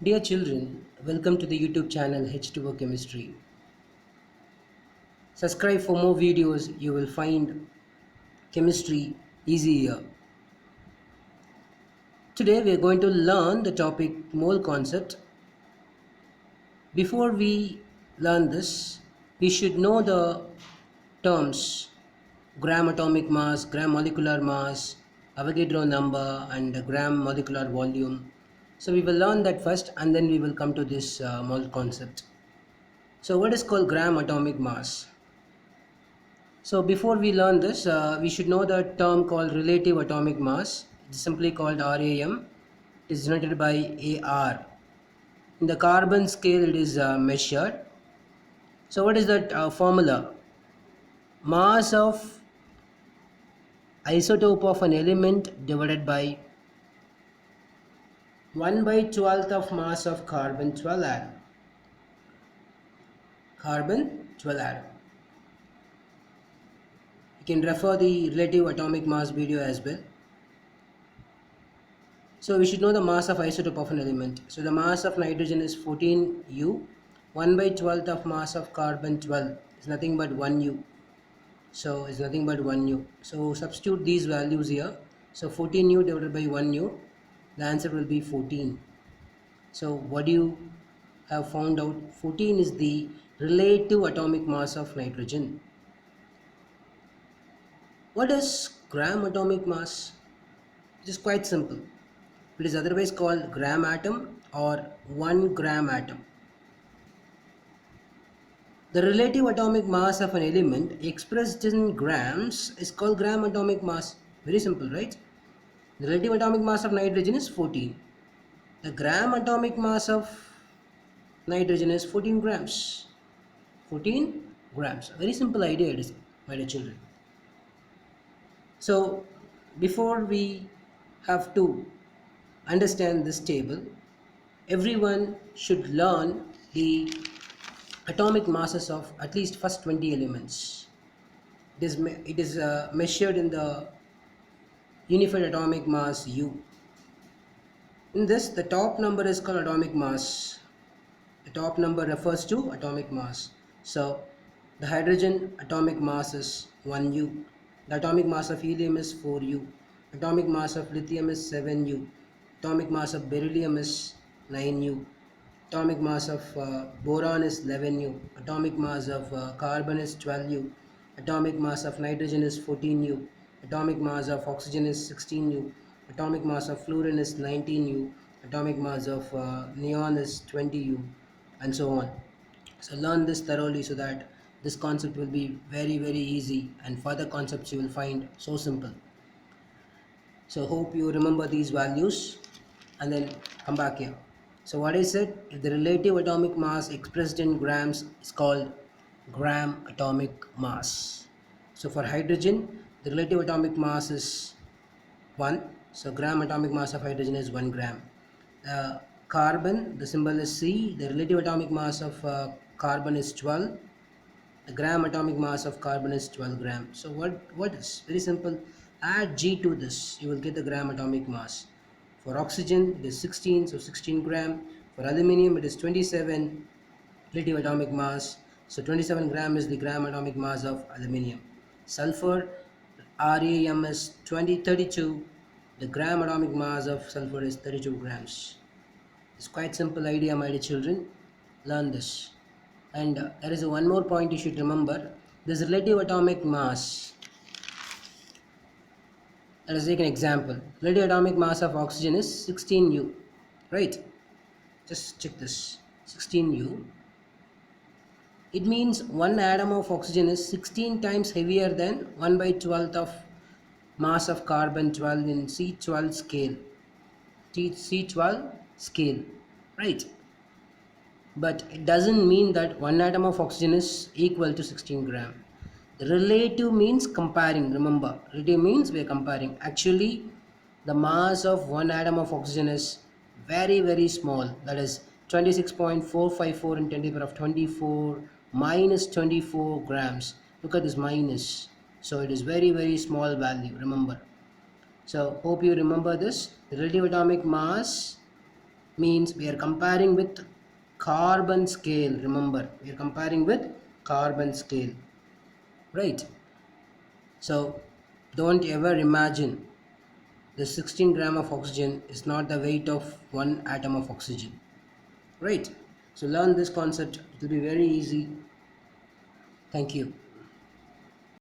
Dear children, welcome to the YouTube channel H2O Chemistry. Subscribe for more videos. You will find chemistry easier. Today we are going to learn the topic mole concept. Before we learn this, we should know the terms gram atomic mass, gram molecular mass, Avogadro number and gram molecular volume. So we will learn that first and then we will come to this mole concept. So what is called gram atomic mass? So before we learn this, we should know the term called relative atomic mass. It's simply called RAM. It is denoted by AR. In the carbon scale, it is measured. So what is that formula? Mass of isotope of an element divided by 1 by 12th of mass of carbon 12 atom. Carbon 12 atom. You can refer the relative atomic mass video as well. So we should know the mass of isotope of an element. So the mass of nitrogen is 14U. 1 by 12th of mass of carbon 12 is nothing but 1U. So it's nothing but 1U. So substitute these values here. So 14U divided by 1U. The answer will be 14. So what do you have found out? 14 is the relative atomic mass of nitrogen. What is gram atomic mass? It is quite simple. It is otherwise called gram atom or 1 gram atom. The relative atomic mass of an element expressed in grams is called gram atomic mass. Very simple, right? The relative atomic mass of nitrogen is 14. The gram atomic mass of nitrogen is 14 grams. 14 grams. Very simple idea it is, my dear children. So, before we have to understand this table, everyone should learn the atomic masses of at least first 20 elements. It is measured in the unified atomic mass U. In this, the top number is called atomic mass. The top number refers to atomic mass. So, the hydrogen atomic mass is 1U. The atomic mass of helium is 4U. Atomic mass of lithium is 7U. Atomic mass of beryllium is 9U. Atomic mass of boron is 11U. Atomic mass of carbon is 12U. Atomic mass of nitrogen is 14U. Atomic mass of oxygen is 16U. Atomic mass of fluorine is 19U. Atomic mass of neon is 20U, and so on. So learn this thoroughly so that this concept will be very easy, and further concepts you will find so simple. So hope you remember these values and then come back here. So what I said, if the relative atomic mass expressed in grams is called gram atomic mass. So for hydrogen, the relative atomic mass is 1. So gram atomic mass of hydrogen is 1 gram. Carbon, the symbol is C. The relative atomic mass of carbon is 12. The gram atomic mass of carbon is 12 grams. So what is? Very simple. Add G to this, you will get the gram atomic mass. For oxygen, it is 16, so 16 gram. For aluminium, it is 27 relative atomic mass. So 27 gram is the gram atomic mass of aluminium. Sulfur, RAM is 32. The gram atomic mass of sulfur is 32 grams. It's quite simple idea, my dear children. Learn this. And there is one more point you should remember. This relative atomic mass. Let us take an example. Relative atomic mass of oxygen is 16U. Right? Just check this. 16U. It means one atom of oxygen is 16 times heavier than 1 by 12th of mass of carbon 12 in C12 scale. C12 scale. Right? But it doesn't mean that one atom of oxygen is equal to 16 gram. The relative means comparing. Remember, relative means we are comparing. Actually, the mass of one atom of oxygen is very small. That is 26.454 in 10 to the power of 24 minus 24 grams. Look at this minus. So it is very small value. Remember. So hope you remember this. The relative atomic mass means we are comparing with carbon scale. Remember, we are comparing with carbon scale, right? So don't ever imagine the 16 gram of oxygen is not the weight of one atom of oxygen, right? So learn this concept, it will be very easy. Thank you.